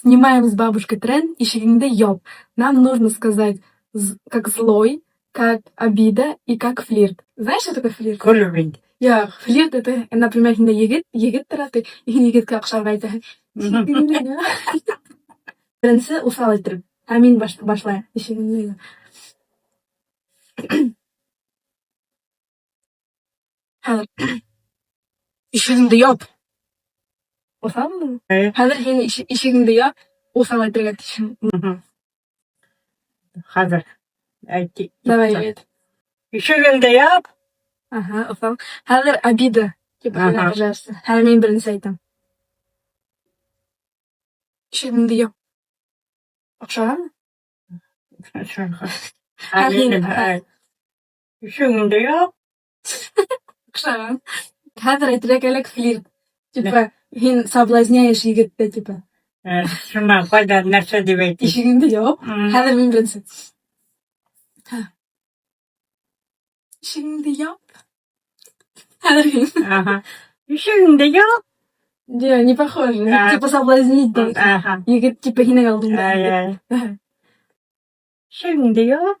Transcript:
Снимаем с бабушкой тренд ишигинде ёб. Нам нужно сказать как злой, как обида и как флирт. Знаешь, что такое флирт? Көрбейді. Я флирт это, например, хинде егет тараты, егетке акча айтады. Беренче усал айтырып. Мин башлайм. Ишигинде. Ишигинде ёб. Усалмы? Хәзер һин ишигинде ёб. Усал айтырга тиешин. Хәзер әйтті. Давай, айт. Ишігіңді яп. Ага, усал. Хәзер обида. Типа, пожалуйста. Хәзер мин беренче айтам. Ишигинде ёб. Акчагамы? Ишігіңді яп. Акчагам. Хәзер әйтергә кирәк флирт. Типа, һин соблазняешь егетте, типа. Шуңа кайда нәрсә дип әйтті. Ишигинде ёб. Хәзер мин беренче. Ишигинде ёб. Хәзер һин. Ишігіңді яп. Не похоже. Типа соблазнить. Егет, типа, һинең алдыңда. Ишігіңді яп.